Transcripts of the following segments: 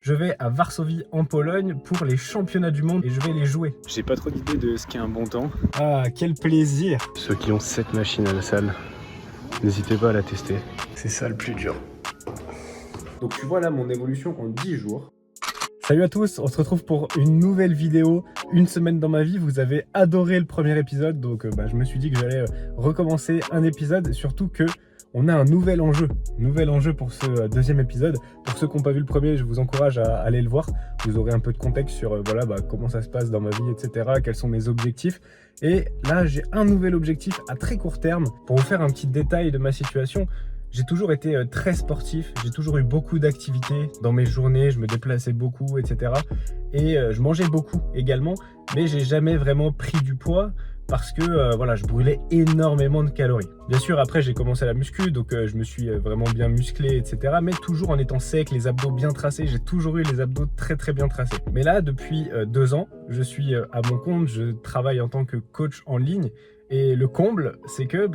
Je vais à Varsovie en Pologne pour les championnats du monde et je vais les jouer. J'ai pas trop d'idée de ce qu'est un bon temps. Ah, quel plaisir! Ceux qui ont cette machine à la salle, n'hésitez pas à la tester. C'est ça le plus dur. Donc tu vois là mon évolution en 10 jours. Salut à tous, on se retrouve pour une nouvelle vidéo, une semaine dans ma vie. Vous avez adoré le premier épisode, donc je me suis dit que j'allais recommencer un épisode, surtout que on a un nouvel enjeu pour ce deuxième épisode. Pour ceux qui n'ont pas vu le premier, je vous encourage à aller le voir. Vous aurez un peu de contexte sur comment ça se passe dans ma vie, etc. Quels sont mes objectifs. Et là, j'ai un nouvel objectif à très court terme. Pour vous faire un petit détail de ma situation, j'ai toujours été très sportif, j'ai toujours eu beaucoup d'activités dans mes journées, je me déplaçais beaucoup, etc. Et je mangeais beaucoup également, mais j'ai jamais vraiment pris du poids parce que je brûlais énormément de calories. Bien sûr, après j'ai commencé la muscu, donc je me suis vraiment bien musclé, etc. Mais toujours en étant sec, les abdos bien tracés, j'ai toujours eu les abdos très très bien tracés. Mais là, depuis 2 ans, je suis à mon compte, je travaille en tant que coach en ligne. Et le comble, c'est que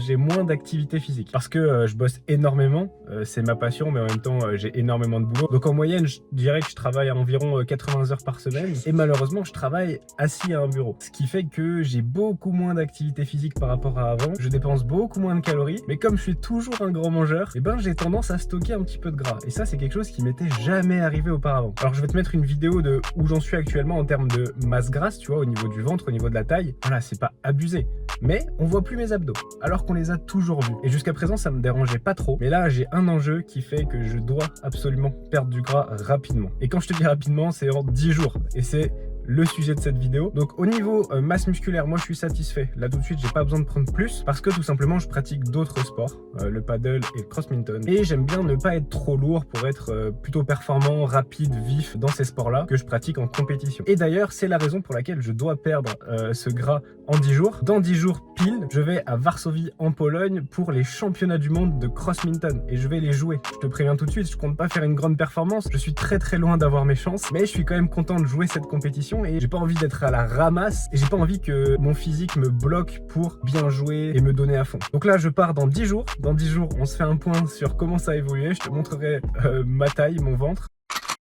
j'ai moins d'activité physique parce que je bosse énormément, c'est ma passion, mais en même temps j'ai énormément de boulot. Donc en moyenne, je dirais que je travaille à environ 80 heures par semaine et malheureusement, je travaille assis à un bureau. Ce qui fait que j'ai beaucoup moins d'activité physique par rapport à avant, je dépense beaucoup moins de calories, mais comme je suis toujours un gros mangeur, j'ai tendance à stocker un petit peu de gras. Et ça, c'est quelque chose qui m'était jamais arrivé auparavant. Alors je vais te mettre une vidéo de où j'en suis actuellement en termes de masse grasse, tu vois, au niveau du ventre, au niveau de la taille. Voilà, c'est pas abusé. Mais on voit plus mes abdos, alors qu'on les a toujours vus. Et jusqu'à présent, ça me dérangeait pas trop. Mais là, j'ai un enjeu qui fait que je dois absolument perdre du gras rapidement. Et quand je te dis rapidement, c'est en 10 jours. Et c'est le sujet de cette vidéo. Donc au niveau masse musculaire, moi je suis satisfait. Là tout de suite, j'ai pas besoin de prendre plus parce que tout simplement je pratique d'autres sports, le paddle et le crossminton. Et j'aime bien ne pas être trop lourd pour être plutôt performant, rapide, vif dans ces sports-là que je pratique en compétition. Et d'ailleurs, c'est la raison pour laquelle je dois perdre ce gras en 10 jours. Dans 10 jours pile, je vais à Varsovie en Pologne pour les championnats du monde de crossminton et je vais les jouer. Je te préviens tout de suite, je compte pas faire une grande performance. Je suis très très loin d'avoir mes chances, mais je suis quand même content de jouer cette compétition. Et j'ai pas envie d'être à la ramasse et j'ai pas envie que mon physique me bloque pour bien jouer et me donner à fond. Donc là je pars dans 10 jours. Dans 10 jours on se fait un point sur comment ça a évolué. Je te montrerai ma taille, mon ventre.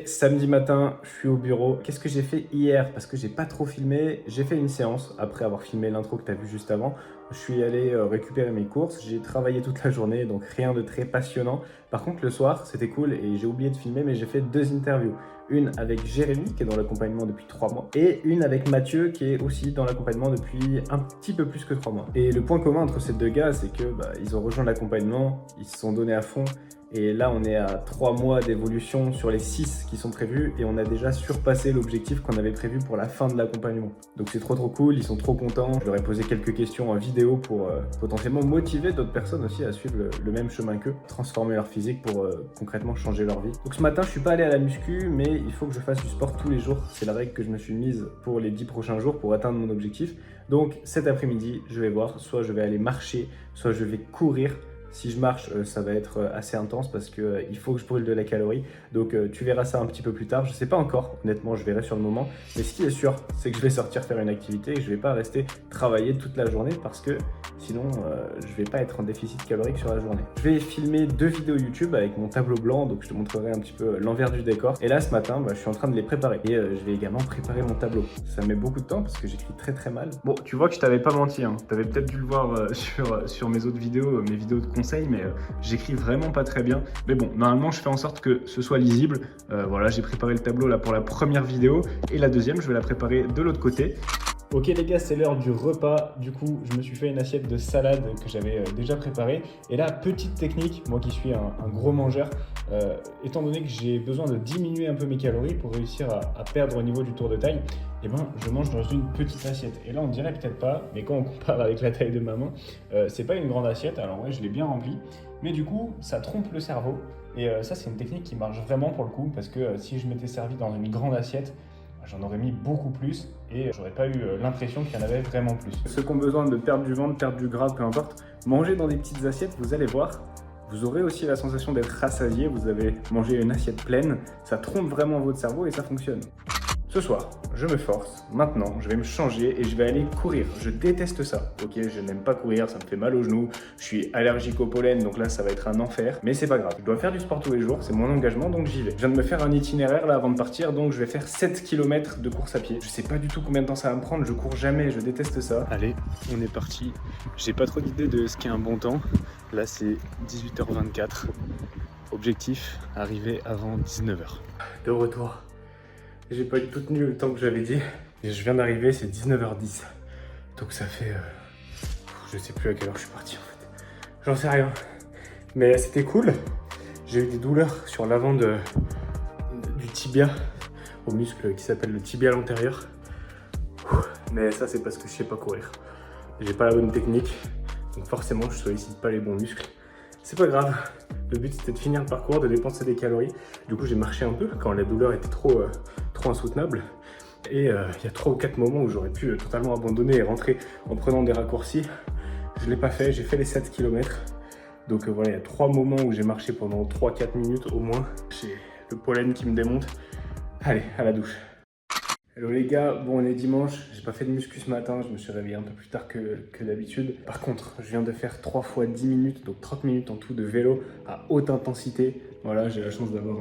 Samedi matin, je suis au bureau. Qu'est-ce que j'ai fait hier? Parce que j'ai pas trop filmé. J'ai fait une séance après avoir filmé l'intro que tu as vu juste avant. Je suis allé récupérer mes courses. J'ai travaillé toute la journée, donc rien de très passionnant. Par contre, le soir, c'était cool et j'ai oublié de filmer, mais j'ai fait 2 interviews. Une avec Jérémy, qui est dans l'accompagnement depuis 3 mois, et une avec Mathieu, qui est aussi dans l'accompagnement depuis un petit peu plus que 3 mois. Et le point commun entre ces 2 gars, c'est que ils ont rejoint l'accompagnement, ils se sont donnés à fond. Et là, on est à 3 mois d'évolution sur les 6 qui sont prévus et on a déjà surpassé l'objectif qu'on avait prévu pour la fin de l'accompagnement. Donc c'est trop cool, ils sont trop contents. Je leur ai posé quelques questions en vidéo pour potentiellement motiver d'autres personnes aussi à suivre le même chemin qu'eux, transformer leur physique pour concrètement changer leur vie. Donc ce matin, je suis pas allé à la muscu, mais il faut que je fasse du sport tous les jours. C'est la règle que je me suis mise pour les 10 prochains jours pour atteindre mon objectif. Donc cet après-midi, je vais voir, soit je vais aller marcher, soit je vais courir. Si je marche, ça va être assez intense parce qu'il faut que je brûle de la calorie. Donc tu verras ça un petit peu plus tard. Je ne sais pas encore, honnêtement, je verrai sur le moment. Mais ce qui est sûr, c'est que je vais sortir faire une activité et je ne vais pas rester travailler toute la journée parce que sinon, je ne vais pas être en déficit calorique sur la journée. Je vais filmer 2 vidéos YouTube avec mon tableau blanc, donc je te montrerai un petit peu l'envers du décor. Et là, ce matin, je suis en train de les préparer. Et je vais également préparer mon tableau. Ça met beaucoup de temps parce que j'écris très très mal. Bon, tu vois que je t'avais pas menti, hein. Tu avais peut-être dû le voir sur mes autres vidéos, mes vidéos de conseils, mais j'écris vraiment pas très bien. Mais bon, normalement, je fais en sorte que ce soit lisible. Voilà, j'ai préparé le tableau là pour la première vidéo et la deuxième, je vais la préparer de l'autre côté. Ok les gars, c'est l'heure du repas. Du coup, je me suis fait une assiette de salade que j'avais déjà préparée. Et là, petite technique, moi qui suis un gros mangeur, étant donné que j'ai besoin de diminuer un peu mes calories pour réussir à perdre au niveau du tour de taille, je mange dans une petite assiette. Et là, on dirait peut-être pas, mais quand on compare avec la taille de ma main, c'est pas une grande assiette. Alors ouais, je l'ai bien remplie. Mais du coup, ça trompe le cerveau. Et ça, c'est une technique qui marche vraiment pour le coup. Parce que si je m'étais servi dans une grande assiette, j'en aurais mis beaucoup plus et j'aurais pas eu l'impression qu'il y en avait vraiment plus. Ceux qui ont besoin de perdre du ventre, perdre du gras, peu importe, manger dans des petites assiettes, vous allez voir, vous aurez aussi la sensation d'être rassasié, vous avez mangé une assiette pleine, ça trompe vraiment votre cerveau et ça fonctionne. Ce soir, je me force, maintenant, je vais me changer et je vais aller courir. Je déteste ça, ok? Je n'aime pas courir, ça me fait mal aux genoux, je suis allergique au pollen, donc là, ça va être un enfer. Mais c'est pas grave, je dois faire du sport tous les jours, c'est mon engagement, donc j'y vais. Je viens de me faire un itinéraire là avant de partir, donc je vais faire 7 km de course à pied. Je sais pas du tout combien de temps ça va me prendre, je cours jamais, je déteste ça. Allez, on est parti. J'ai pas trop d'idée de ce qu'est un bon temps. Là, c'est 18h24. Objectif, arriver avant 19h. De retour. J'ai pas du tout tenu le temps que j'avais dit. Et je viens d'arriver, c'est 19h10. Donc ça fait... je sais plus à quelle heure je suis parti en fait. J'en sais rien. Mais c'était cool. J'ai eu des douleurs sur l'avant du tibia, au muscle qui s'appelle le tibial antérieur. Mais ça c'est parce que je sais pas courir. J'ai pas la bonne technique. Donc forcément je sollicite pas les bons muscles. C'est pas grave. Le but c'était de finir le parcours, de dépenser des calories. Du coup j'ai marché un peu quand la douleur était trop insoutenable. Et il y a 3 ou 4 moments où j'aurais pu totalement abandonner et rentrer en prenant des raccourcis. Je ne l'ai pas fait, j'ai fait les 7 km. Donc voilà, il y a 3 moments où j'ai marché pendant 3-4 minutes au moins. J'ai le pollen qui me démonte. Allez, à la douche. Hello les gars, bon on est dimanche, j'ai pas fait de muscu ce matin, je me suis réveillé un peu plus tard que d'habitude. Par contre, je viens de faire 3 fois 10 minutes, donc 30 minutes en tout de vélo à haute intensité. Voilà, j'ai la chance d'avoir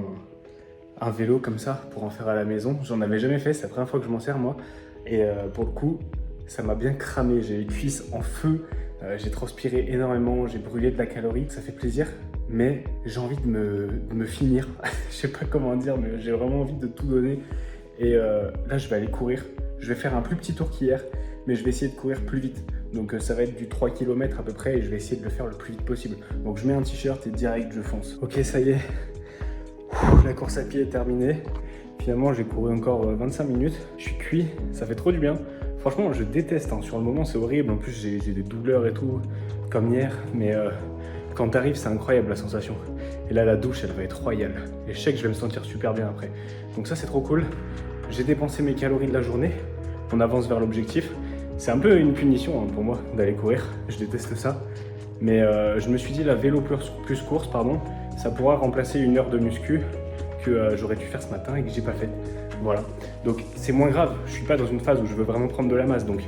un vélo comme ça pour en faire à la maison. J'en avais jamais fait, c'est la première fois que je m'en sers moi. Et pour le coup, ça m'a bien cramé, j'ai les cuisses en feu, j'ai transpiré énormément, j'ai brûlé de la calorie, ça fait plaisir. Mais j'ai envie de me finir, je sais pas comment dire, mais j'ai vraiment envie de tout donner. Et là, je vais aller courir. Je vais faire un plus petit tour qu'hier, mais je vais essayer de courir plus vite. Donc ça va être du 3 km à peu près et je vais essayer de le faire le plus vite possible. Donc je mets un t-shirt et direct, je fonce. Ok, ça y est. La course à pied est terminée. Finalement, j'ai couru encore 25 minutes. Je suis cuit, ça fait trop du bien. Franchement, je déteste. Hein. Sur le moment, c'est horrible. En plus, j'ai des douleurs et tout, comme hier. Mais quand t'arrives, c'est incroyable la sensation. Et là, la douche, elle va être royale. Et je sais que je vais me sentir super bien après. Donc ça, c'est trop cool. J'ai dépensé mes calories de la journée. On avance vers l'objectif. C'est un peu une punition hein, pour moi d'aller courir. Je déteste ça. Mais je me suis dit, la vélo plus course, pardon, ça pourra remplacer une heure de muscu que j'aurais dû faire ce matin et que j'ai pas fait. Voilà. Donc c'est moins grave. Je suis pas dans une phase où je veux vraiment prendre de la masse. Donc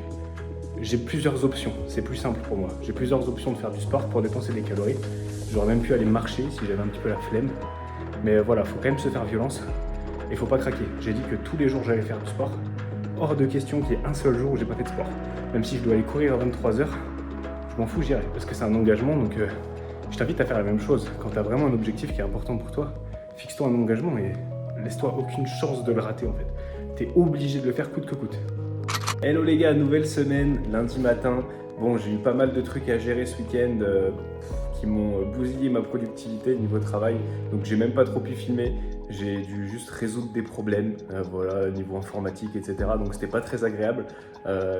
j'ai plusieurs options. C'est plus simple pour moi. J'ai plusieurs options de faire du sport pour dépenser des calories. J'aurais même pu aller marcher si j'avais un petit peu la flemme. Mais voilà, faut quand même se faire violence. Et faut pas craquer. J'ai dit que tous les jours j'allais faire du sport. Hors de question qu'il y ait un seul jour où j'ai pas fait de sport. Même si je dois aller courir à 23h, je m'en fous, j'irai. Parce que c'est un engagement, donc je t'invite à faire la même chose. Quand tu as vraiment un objectif qui est important pour toi, fixe-toi un engagement et laisse-toi aucune chance de le rater en fait. Tu es obligé de le faire coûte que coûte. Hello les gars, nouvelle semaine, lundi matin. Bon, j'ai eu pas mal de trucs à gérer ce week-end qui m'ont bousillé ma productivité niveau travail. Donc j'ai même pas trop pu filmer. J'ai dû juste résoudre des problèmes, voilà, niveau informatique, etc. Donc c'était pas très agréable.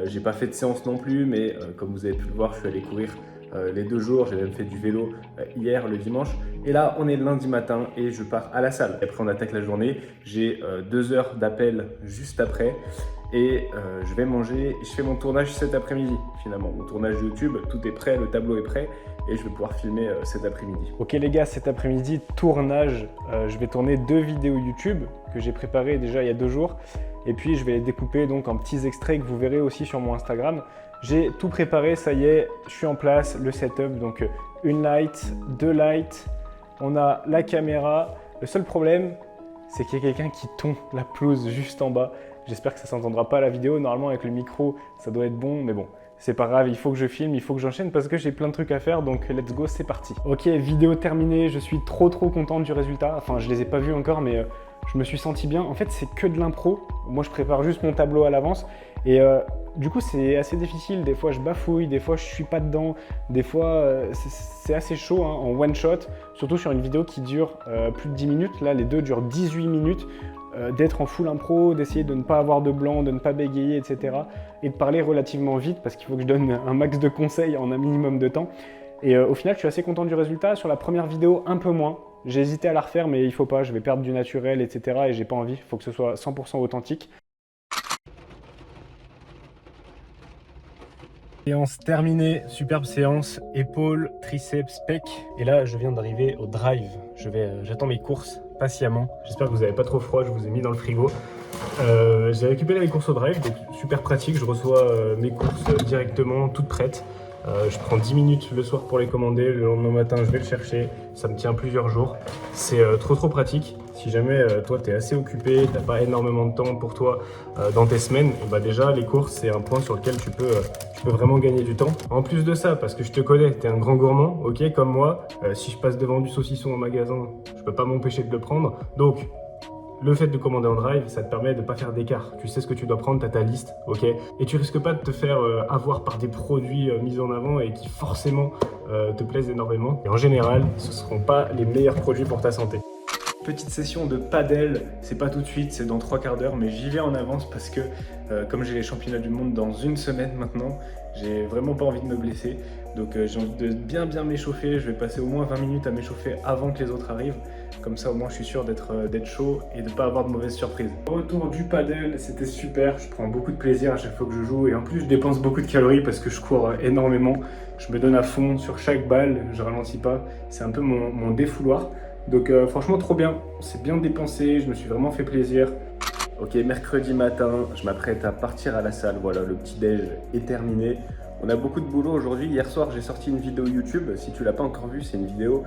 J'ai pas fait de séance non plus, mais comme vous avez pu le voir, je suis allé courir les 2 jours. J'ai même fait du vélo hier, le dimanche. Et là, on est lundi matin et je pars à la salle. Après, on attaque la journée. J'ai 2 heures d'appel juste après. Et je vais manger. Je fais mon tournage cet après-midi, finalement. Mon tournage YouTube, tout est prêt, le tableau est prêt. Et je vais pouvoir filmer cet après-midi. Ok les gars, cet après-midi, tournage. Je vais tourner 2 vidéos YouTube que j'ai préparées déjà il y a 2 jours. Et puis je vais les découper donc en petits extraits que vous verrez aussi sur mon Instagram. J'ai tout préparé, ça y est, je suis en place, le setup. Donc une light, 2 lights, on a la caméra. Le seul problème, c'est qu'il y a quelqu'un qui tond la pelouse juste en bas. J'espère que ça ne s'entendra pas à la vidéo. Normalement, avec le micro, ça doit être bon, mais bon. C'est pas grave, il faut que je filme, il faut que j'enchaîne parce que j'ai plein de trucs à faire, donc let's go, c'est parti. Ok, vidéo terminée, je suis trop content du résultat. Enfin, je les ai pas vus encore, mais je me suis senti bien. En fait, c'est que de l'impro. Moi, je prépare juste mon tableau à l'avance. Et du coup, c'est assez difficile. Des fois, je bafouille, des fois, je suis pas dedans. Des fois, c'est assez chaud hein, en one shot. Surtout sur une vidéo qui dure plus de 10 minutes. Là, les deux durent 18 minutes. D'être en full impro, d'essayer de ne pas avoir de blanc, de ne pas bégayer, etc. Et de parler relativement vite parce qu'il faut que je donne un max de conseils en un minimum de temps. Et au final, je suis assez content du résultat. Sur la première vidéo, un peu moins. J'ai hésité à la refaire, mais il faut pas, je vais perdre du naturel, etc. Et j'ai pas envie, il faut que ce soit 100% authentique. Séance terminée, superbe séance, épaules, triceps, pec. Et là, je viens d'arriver au drive. J'attends mes courses patiemment. J'espère que vous n'avez pas trop froid, je vous ai mis dans le frigo. J'ai récupéré les courses au drive, donc super pratique, je reçois mes courses directement, toutes prêtes. Je prends 10 minutes le soir pour les commander, le lendemain matin je vais le chercher, ça me tient plusieurs jours. C'est trop pratique. Si jamais toi tu es assez occupé, tu n'as pas énormément de temps pour toi dans tes semaines, et bah déjà les courses c'est un point sur lequel tu peux vraiment gagner du temps. En plus de ça, parce que je te connais, tu es un grand gourmand, ok, comme moi, si je passe devant du saucisson au magasin, je peux pas m'empêcher de le prendre. Donc le fait de commander en drive, ça te permet de ne pas faire d'écart. Tu sais ce que tu dois prendre, tu as ta liste, ok? Et tu risques pas de te faire avoir par des produits mis en avant et qui forcément te plaisent énormément. Et en général, ce ne seront pas les meilleurs produits pour ta santé. Petite session de padel, c'est pas tout de suite, c'est dans 3/4 d'heure, mais j'y vais en avance parce que comme j'ai les championnats du monde dans une semaine maintenant, j'ai vraiment pas envie de me blesser. Donc j'ai envie de bien m'échauffer, je vais passer au moins 20 minutes à m'échauffer avant que les autres arrivent. Comme ça au moins je suis sûr d'être chaud et de pas avoir de mauvaises surprises. Retour du padel, c'était super, je prends beaucoup de plaisir à chaque fois que je joue et en plus je dépense beaucoup de calories parce que je cours énormément. Je me donne à fond sur chaque balle, je ralentis pas, c'est un peu mon défouloir. Donc franchement trop bien, c'est bien dépensé, je me suis vraiment fait plaisir. Ok, mercredi matin, je m'apprête à partir à la salle, voilà, le petit déj est terminé. On a beaucoup de boulot aujourd'hui. Hier soir, j'ai sorti une vidéo YouTube. Si tu l'as pas encore vue, c'est une vidéo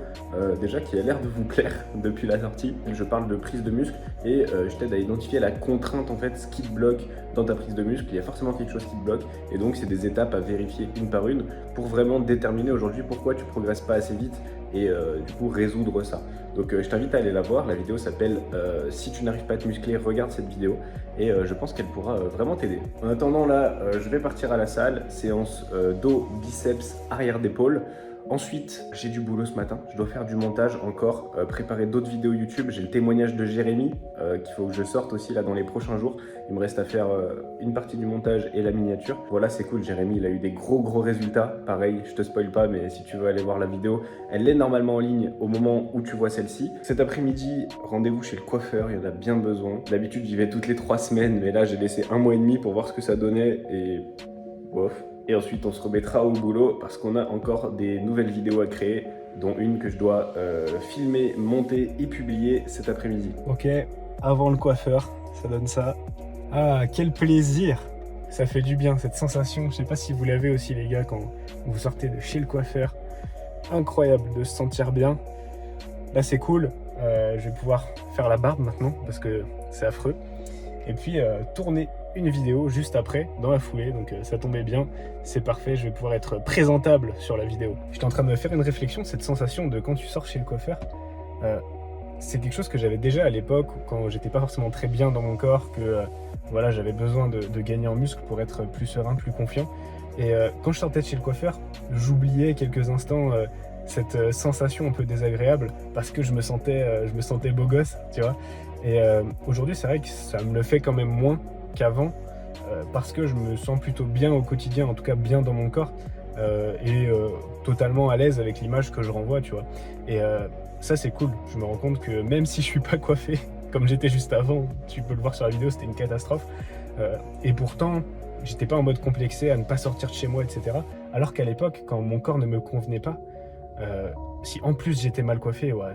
déjà qui a l'air de vous plaire depuis la sortie. Je parle de prise de muscle et je t'aide à identifier la contrainte en fait, ce qui te bloque dans ta prise de muscle. Il y a forcément quelque chose qui te bloque et donc c'est des étapes à vérifier une par une pour vraiment déterminer aujourd'hui pourquoi tu progresses pas assez vite et du coup résoudre ça. Donc je t'invite à aller la voir. La vidéo s'appelle Si tu n'arrives pas à te muscler, regarde cette vidéo et je pense qu'elle pourra vraiment t'aider. En attendant là, je vais partir à la salle, séance dos, biceps, arrière d'épaule. Ensuite, j'ai du boulot ce matin, je dois faire du montage encore, préparer d'autres vidéos YouTube. J'ai le témoignage de Jérémy qu'il faut que je sorte aussi là dans les prochains jours. Il me reste à faire une partie du montage et la miniature. Voilà, c'est cool, Jérémy, il a eu des gros résultats. Pareil, je te spoil pas, mais si tu veux aller voir la vidéo, elle est normalement en ligne au moment où tu vois celle-ci. Cet après-midi, rendez-vous chez le coiffeur, il y en a bien besoin. D'habitude, j'y vais toutes les 3 semaines, mais là, j'ai laissé 1 mois et demi pour voir ce que ça donnait et bof. Et ensuite, on se remettra au boulot parce qu'on a encore des nouvelles vidéos à créer, dont une que je dois filmer, monter et publier cet après-midi. Ok, avant le coiffeur, ça donne ça. Ah, quel plaisir! Ça fait du bien, cette sensation. Je sais pas si vous l'avez aussi, les gars, quand vous sortez de chez le coiffeur. Incroyable de se sentir bien. Là, c'est cool. Je vais pouvoir faire la barbe maintenant parce que c'est affreux. Et puis, tourner une vidéo juste après, dans la foulée, donc ça tombait bien, c'est parfait, je vais pouvoir être présentable sur la vidéo. J'étais en train de me faire une réflexion, cette sensation de quand tu sors chez le coiffeur, c'est quelque chose que j'avais déjà à l'époque, quand j'étais pas forcément très bien dans mon corps, que voilà, j'avais besoin de gagner en muscle pour être plus serein, plus confiant. Et quand je sortais de chez le coiffeur, j'oubliais quelques instants cette sensation un peu désagréable, parce que je me sentais beau gosse, tu vois. Et aujourd'hui, c'est vrai que ça me le fait quand même moins qu'avant parce que je me sens plutôt bien au quotidien, en tout cas bien dans mon corps et totalement à l'aise avec l'image que je renvoie, tu vois. Et ça, c'est cool. Je me rends compte que même si je suis pas coiffé comme j'étais juste avant, tu peux le voir sur la vidéo, c'était une catastrophe. Et pourtant, j'étais pas en mode complexé à ne pas sortir de chez moi, etc. Alors qu'à l'époque, quand mon corps ne me convenait pas, si en plus j'étais mal coiffé, ouais,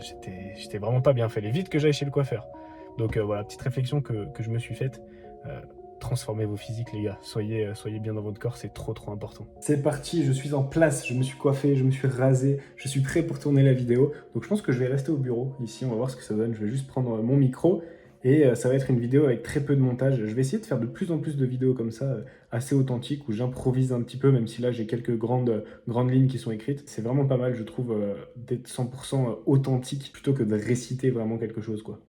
j'étais vraiment pas bien fait. Fallait vite que j'aille chez le coiffeur. Donc voilà, petite réflexion que je me suis faite. Transformez vos physiques, les gars. Soyez bien dans votre corps, c'est trop important. C'est parti, je suis en place, je me suis coiffé, je me suis rasé, je suis prêt pour tourner la vidéo. Donc je pense que je vais rester au bureau ici, on va voir ce que ça donne. Je vais juste prendre mon micro et ça va être une vidéo avec très peu de montage. Je vais essayer de faire de plus en plus de vidéos comme ça, assez authentiques, où j'improvise un petit peu, même si là j'ai quelques grandes lignes qui sont écrites. C'est vraiment pas mal, je trouve, d'être 100% authentique plutôt que de réciter vraiment quelque chose, quoi.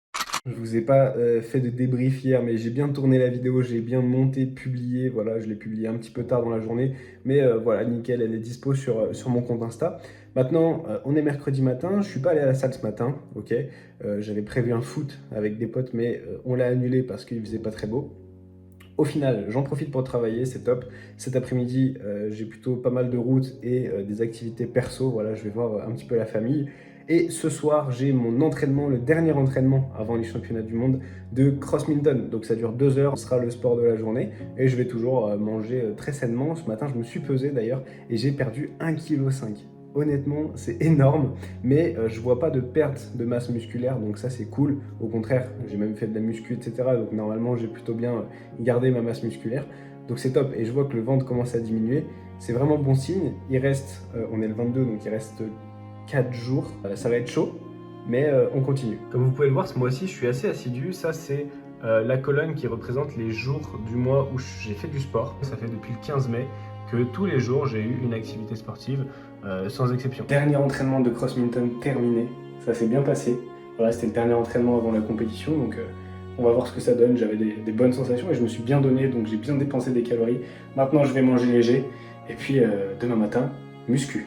Je vous ai pas fait de débrief hier, mais j'ai bien tourné la vidéo, j'ai bien monté, publié, voilà, je l'ai publié un petit peu tard dans la journée, mais voilà, nickel, elle est dispo sur mon compte Insta. Maintenant, on est mercredi matin, je suis pas allé à la salle ce matin, ok, j'avais prévu un foot avec des potes, mais on l'a annulé parce qu'il faisait pas très beau. Au final, j'en profite pour travailler, c'est top. Cet après-midi, j'ai plutôt pas mal de routes et des activités perso, voilà, je vais voir un petit peu la famille. Et ce soir, j'ai mon entraînement, le dernier entraînement avant les championnats du monde de CrossMinton. Donc ça dure 2 heures, ce sera le sport de la journée. Et je vais toujours manger très sainement. Ce matin, je me suis pesé d'ailleurs et j'ai perdu 1,5 kg. honnêtement, c'est énorme, mais je vois pas de perte de masse musculaire, donc ça c'est cool. Au contraire, j'ai même fait de la muscu, etc. Donc normalement, j'ai plutôt bien gardé ma masse musculaire. Donc c'est top, et je vois que le ventre commence à diminuer. C'est vraiment bon signe. Il reste, on est le 22, donc il reste 4 jours. Ça va être chaud, mais on continue. Comme vous pouvez le voir, ce mois-ci, je suis assez assidu. Ça, c'est la colonne qui représente les jours du mois où j'ai fait du sport. Ça fait depuis le 15 mai que tous les jours, j'ai eu une activité sportive, sans exception. Dernier entraînement de CrossMinton terminé. Ça s'est bien passé. Voilà, c'était le dernier entraînement avant la compétition, donc on va voir ce que ça donne. J'avais des bonnes sensations et je me suis bien donné, donc j'ai bien dépensé des calories. Maintenant, je vais manger léger. Et puis, demain matin, muscu.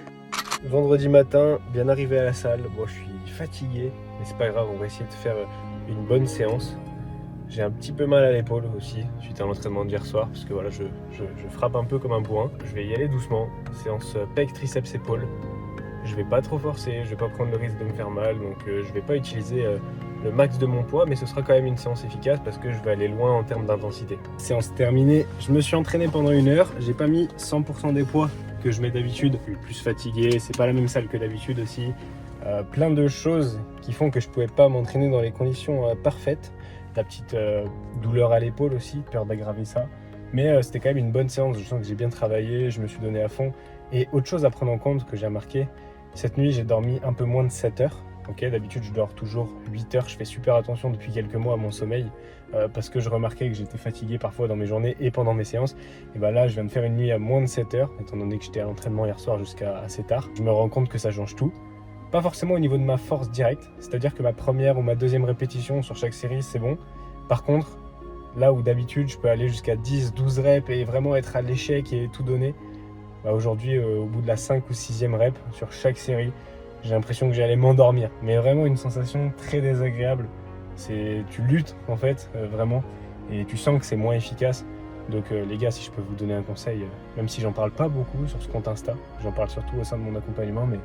Vendredi matin, bien arrivé à la salle. Bon, je suis fatigué, mais c'est pas grave, on va essayer de faire une bonne séance. J'ai un petit peu mal à l'épaule aussi, suite à l'entraînement d'hier soir, parce que voilà, je frappe un peu comme un bourrin. Je vais y aller doucement, séance pec, triceps, épaule. Je vais pas trop forcer, je vais pas prendre le risque de me faire mal, donc je vais pas utiliser le max de mon poids, mais ce sera quand même une séance efficace parce que je vais aller loin en termes d'intensité. Séance terminée, je me suis entraîné pendant 1 heure, j'ai pas mis 100% des poids que je mets d'habitude. Je suis plus fatigué, c'est pas la même salle que d'habitude aussi. Plein de choses qui font que je pouvais pas m'entraîner dans les conditions parfaites. La petite douleur à l'épaule aussi, peur d'aggraver ça. Mais c'était quand même une bonne séance, je sens que j'ai bien travaillé, je me suis donné à fond. Et autre chose à prendre en compte que j'ai remarqué, cette nuit j'ai dormi un peu moins de 7 heures. Okay, d'habitude je dors toujours 8 heures, je fais super attention depuis quelques mois à mon sommeil parce que je remarquais que j'étais fatigué parfois dans mes journées et pendant mes séances. Et ben là je viens de faire une nuit à moins de 7 heures, étant donné que j'étais à l'entraînement hier soir jusqu'à assez tard. Je me rends compte que ça change tout. Pas forcément au niveau de ma force directe, c'est-à-dire que ma première ou ma deuxième répétition sur chaque série c'est bon. Par contre, là où d'habitude je peux aller jusqu'à 10-12 reps et vraiment être à l'échec et tout donner, bah aujourd'hui au bout de la 5 ou 6e rep sur chaque série, j'ai l'impression que j'allais m'endormir. Mais vraiment une sensation très désagréable. Tu luttes en fait, vraiment, et tu sens que c'est moins efficace. Donc les gars, si je peux vous donner un conseil, même si j'en parle pas beaucoup sur ce compte Insta, j'en parle surtout au sein de mon accompagnement, mais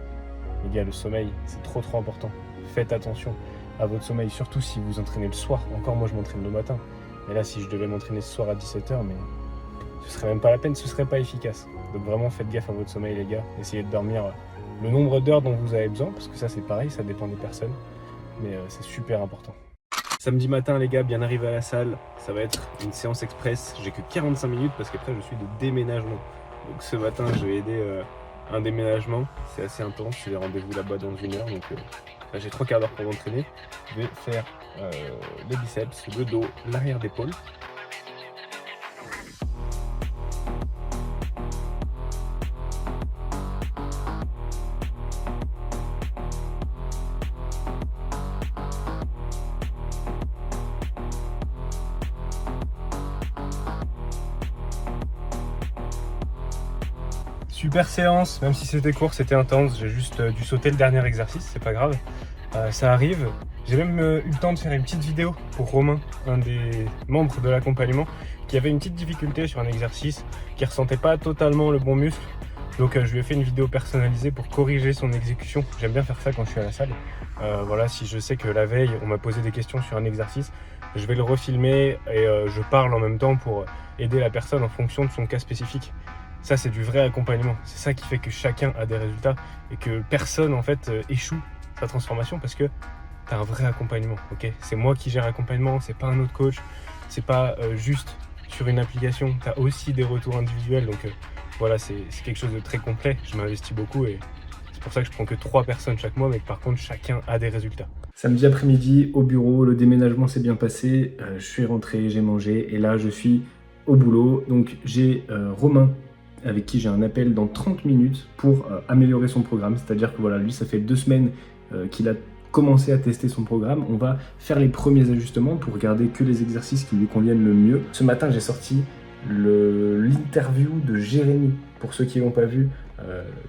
les gars, le sommeil, c'est trop important. Faites attention à votre sommeil, surtout si vous entraînez le soir. Encore moi, je m'entraîne le matin. Mais là, si je devais m'entraîner ce soir à 17h, mais ce serait même pas la peine, ce serait pas efficace. Donc vraiment, faites gaffe à votre sommeil, les gars. Essayez de dormir le nombre d'heures dont vous avez besoin, parce que ça, c'est pareil, ça dépend des personnes. Mais c'est super important. Samedi matin, les gars, bien arrivé à la salle. Ça va être une séance express. J'ai que 45 minutes parce qu'après, je suis de déménagement. Donc ce matin, je vais aider un déménagement. C'est assez intense. J'ai rendez-vous là-bas dans 1 heure. Donc j'ai 3 quarts d'heure pour m'entraîner. Je vais faire les biceps, le dos, l'arrière d'épaule. Super séance, même si c'était court, c'était intense. J'ai juste dû sauter le dernier exercice, c'est pas grave. Ça arrive. J'ai même eu le temps de faire une petite vidéo pour Romain, un des membres de l'accompagnement, qui avait une petite difficulté sur un exercice, qui ressentait pas totalement le bon muscle. Donc je lui ai fait une vidéo personnalisée pour corriger son exécution. J'aime bien faire ça quand je suis à la salle. Voilà, si je sais que la veille, on m'a posé des questions sur un exercice, je vais le refilmer et je parle en même temps pour aider la personne en fonction de son cas spécifique. Ça, c'est du vrai accompagnement. C'est ça qui fait que chacun a des résultats et que personne, en fait, échoue sa transformation parce que tu as un vrai accompagnement. Okay, c'est moi qui gère l'accompagnement, c'est pas un autre coach, c'est pas juste sur une application. Tu as aussi des retours individuels. Donc voilà, c'est quelque chose de très complet. Je m'investis beaucoup et c'est pour ça que je prends que 3 personnes chaque mois, mais que par contre, chacun a des résultats. Samedi après-midi, au bureau, le déménagement s'est bien passé. Je suis rentré, j'ai mangé et là, je suis au boulot. Donc j'ai Romain, avec qui j'ai un appel dans 30 minutes pour améliorer son programme. C'est-à-dire que voilà, lui, ça fait 2 semaines qu'il a commencé à tester son programme. On va faire les premiers ajustements pour regarder que les exercices qui lui conviennent le mieux. Ce matin, j'ai sorti l'interview de Jérémy. Pour ceux qui ne l'ont pas vu,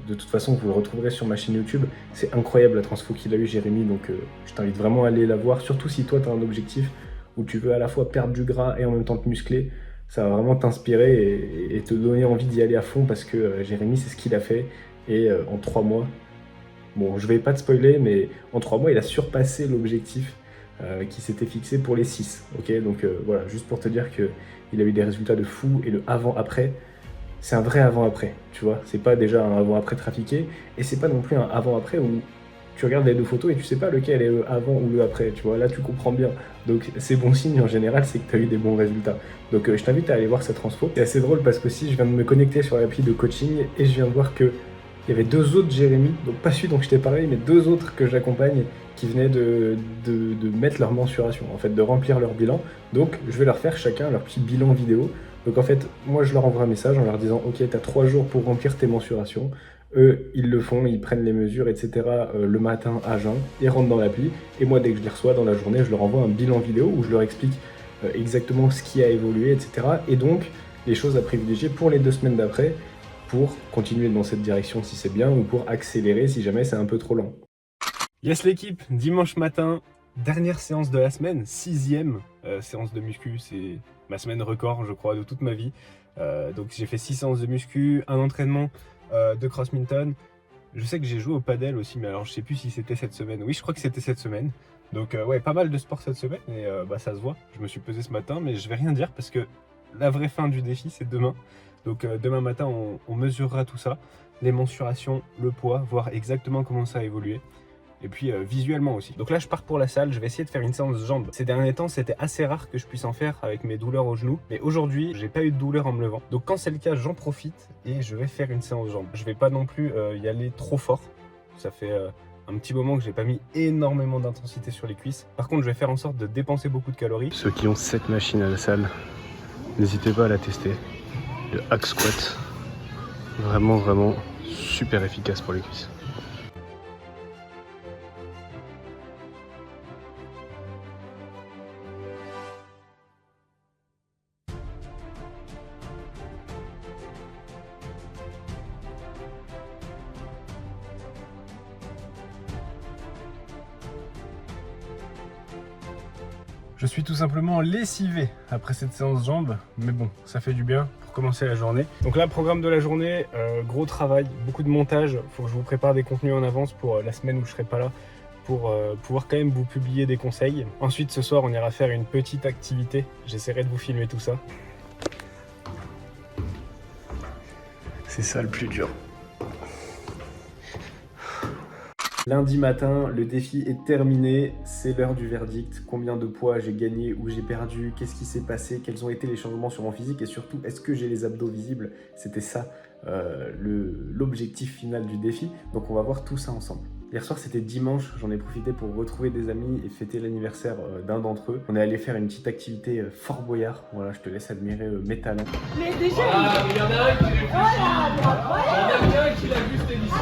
de toute façon, vous le retrouverez sur ma chaîne YouTube. C'est incroyable la transfo qu'il a eu, Jérémy. Donc, je t'invite vraiment à aller la voir. Surtout si toi, tu as un objectif où tu veux à la fois perdre du gras et en même temps te muscler. Ça va vraiment t'inspirer et te donner envie d'y aller à fond parce que Jérémy, c'est ce qu'il a fait. Et en 3 mois, bon, je vais pas te spoiler, mais en 3 mois, il a surpassé l'objectif qui s'était fixé pour les 6. Okay, donc voilà, juste pour te dire qu'il a eu des résultats de fou et le avant-après, c'est un vrai avant-après, tu vois. C'est pas déjà un avant-après trafiqué, et c'est pas non plus un avant-après où tu regardes les deux photos et tu sais pas lequel est le avant ou le après, tu vois. Là, tu comprends bien. Donc, c'est bon signe en général, c'est que tu as eu des bons résultats. Donc, je t'invite à aller voir cette transfo. C'est assez drôle parce que si je viens de me connecter sur l'appli de coaching et je viens de voir que il y avait 2 autres Jérémy, donc pas celui dont je t'ai parlé, mais 2 autres que j'accompagne qui venaient de mettre leur mensuration, en fait, de remplir leur bilan. Donc, je vais leur faire chacun leur petit bilan vidéo. Donc, en fait, moi, je leur envoie un message en leur disant « Ok, tu as 3 jours pour remplir tes mensurations ». Eux, ils le font, ils prennent les mesures, etc. Le matin à jeun, ils rentrent dans l'appli. Et moi, dès que je les reçois dans la journée, je leur envoie un bilan vidéo où je leur explique exactement ce qui a évolué, etc. Et donc, les choses à privilégier pour les 2 semaines d'après, pour continuer dans cette direction si c'est bien, ou pour accélérer si jamais c'est un peu trop lent. Yes l'équipe, dimanche matin, dernière séance de la semaine, 6e séance de muscu, c'est ma semaine record je crois de toute ma vie. Donc j'ai fait 6 séances de muscu, un entraînement de crossminton. Je sais que j'ai joué au padel aussi, mais alors je sais plus si c'était cette semaine. Oui, je crois que c'était cette semaine. Donc ouais, pas mal de sport cette semaine, et ça se voit. Je me suis pesé ce matin, mais je vais rien dire parce que la vraie fin du défi c'est demain. Donc demain matin on mesurera tout ça, les mensurations, le poids, voir exactement comment ça a évolué. Et puis visuellement aussi. Donc là je pars pour la salle, je vais essayer de faire une séance jambes. Ces derniers temps c'était assez rare que je puisse en faire avec mes douleurs au genou, mais aujourd'hui j'ai pas eu de douleur en me levant. Donc quand c'est le cas j'en profite et je vais faire une séance jambes. Je vais pas non plus y aller trop fort, ça fait un petit moment que j'ai pas mis énormément d'intensité sur les cuisses. Par contre je vais faire en sorte de dépenser beaucoup de calories. Ceux qui ont cette machine à la salle, n'hésitez pas à la tester. Le hack squat, vraiment super efficace pour les cuisses. Je suis tout simplement lessivé après cette séance jambes, mais bon, ça fait du bien pour commencer la journée. Donc là, programme de la journée, gros travail, beaucoup de montage. Faut que je vous prépare des contenus en avance pour la semaine où je serai pas là, pour pouvoir quand même vous publier des conseils. Ensuite, ce soir, on ira faire une petite activité. J'essaierai de vous filmer tout ça. C'est ça le plus dur. Lundi matin, le défi est terminé, c'est l'heure du verdict. Combien de poids j'ai gagné ou j'ai perdu, qu'est-ce qui s'est passé, quels ont été les changements sur mon physique et surtout, est-ce que j'ai les abdos visibles? C'était ça l'objectif final du défi. Donc on va voir tout ça ensemble. Hier soir c'était dimanche, j'en ai profité pour retrouver des amis et fêter l'anniversaire d'un d'entre eux. On est allé faire une petite activité Fort Boyard. Voilà, je te laisse admirer mes talents. Mais déjà, il y en a un qui réfléchit. Il y en a un qui l'a vu cette émission.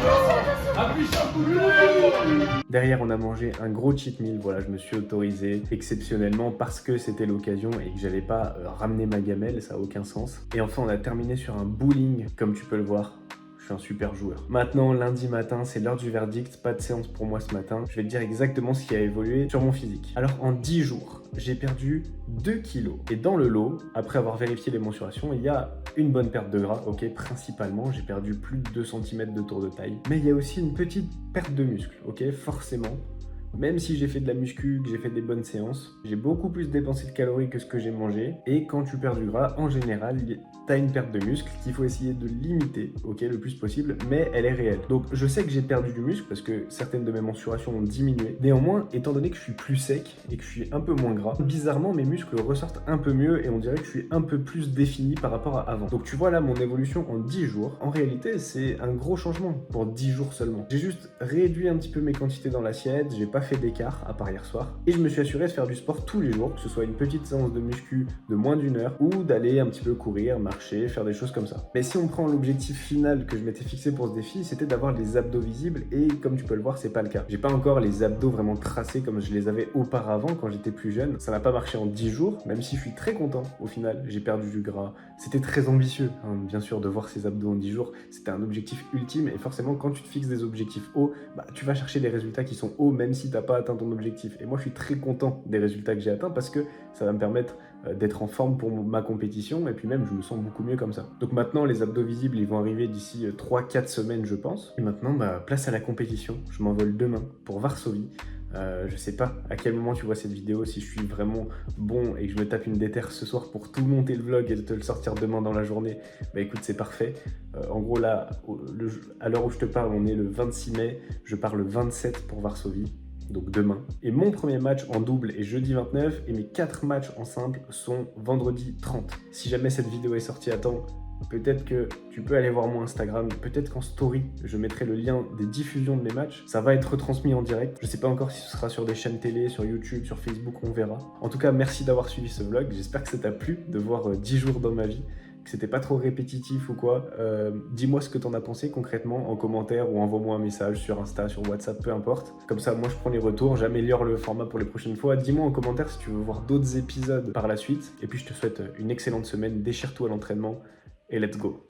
Appuie sur le bouton. Derrière, on a mangé un gros cheat meal. Voilà, je me suis autorisé exceptionnellement parce que c'était l'occasion et que j'allais pas ramener ma gamelle, ça a aucun sens. Et enfin, on a terminé sur un bowling, comme tu peux le voir. Je suis un super joueur. Maintenant, lundi matin, c'est l'heure du verdict. Pas de séance pour moi ce matin. Je vais te dire exactement ce qui a évolué sur mon physique. Alors, en 10 jours, j'ai perdu 2 kilos. Et dans le lot, après avoir vérifié les mensurations, il y a une bonne perte de gras. Ok, principalement, j'ai perdu plus de 2 cm de tour de taille. Mais il y a aussi une petite perte de muscle. Ok, forcément. Même si j'ai fait de la muscu, que j'ai fait des bonnes séances, j'ai beaucoup plus dépensé de calories que ce que j'ai mangé. Et quand tu perds du gras, en général, t'as une perte de muscle qu'il faut essayer de limiter, ok, le plus possible, mais elle est réelle. Donc je sais que j'ai perdu du muscle parce que certaines de mes mensurations ont diminué. Néanmoins, étant donné que je suis plus sec et que je suis un peu moins gras, bizarrement mes muscles ressortent un peu mieux et on dirait que je suis un peu plus défini par rapport à avant. Donc tu vois là mon évolution en 10 jours. En réalité, c'est un gros changement pour 10 jours seulement. J'ai juste réduit un petit peu mes quantités dans l'assiette, j'ai pas fait d'écart à part hier soir et je me suis assuré de faire du sport tous les jours, que ce soit une petite séance de muscu de moins d'1 heure ou d'aller un petit peu courir, marcher, faire des choses comme ça. Mais si on prend l'objectif final que je m'étais fixé pour ce défi, c'était d'avoir les abdos visibles et comme tu peux le voir, c'est pas le cas. J'ai pas encore les abdos vraiment tracés comme je les avais auparavant quand j'étais plus jeune. Ça n'a pas marché en 10 jours, même si je suis très content au final. J'ai perdu du gras. C'était très ambitieux, hein, bien sûr, de voir ces abdos en 10 jours. C'était un objectif ultime et forcément, quand tu te fixes des objectifs hauts, tu vas chercher des résultats qui sont hauts même si t'as pas atteint ton objectif. Et moi, je suis très content des résultats que j'ai atteints parce que ça va me permettre d'être en forme pour ma compétition et puis même, je me sens beaucoup mieux comme ça. Donc maintenant, les abdos visibles, ils vont arriver d'ici 3-4 semaines, je pense. Et maintenant, place à la compétition. Je m'envole demain pour Varsovie. Je sais pas à quel moment tu vois cette vidéo, si je suis vraiment bon et que je me tape une déterre ce soir pour tout monter le vlog et de te le sortir demain dans la journée, bah écoute, c'est parfait. En gros là, à l'heure où je te parle, on est le 26 mai, je pars le 27 pour Varsovie, donc demain. Et mon premier match en double est jeudi 29 et mes 4 matchs en simple sont vendredi 30. Si jamais cette vidéo est sortie à temps, peut-être que tu peux aller voir mon Instagram, peut-être qu'en story, je mettrai le lien des diffusions de mes matchs. Ça va être retransmis en direct. Je sais pas encore si ce sera sur des chaînes télé, sur YouTube, sur Facebook, on verra. En tout cas, merci d'avoir suivi ce vlog. J'espère que ça t'a plu de voir 10 jours dans ma vie, que c'était pas trop répétitif ou quoi. Dis-moi ce que t'en as pensé concrètement en commentaire ou envoie-moi un message sur Insta, sur WhatsApp, peu importe. Comme ça, moi je prends les retours, j'améliore le format pour les prochaines fois. Dis-moi en commentaire si tu veux voir d'autres épisodes par la suite. Et puis je te souhaite une excellente semaine, déchire-toi à l'entraînement et let's go.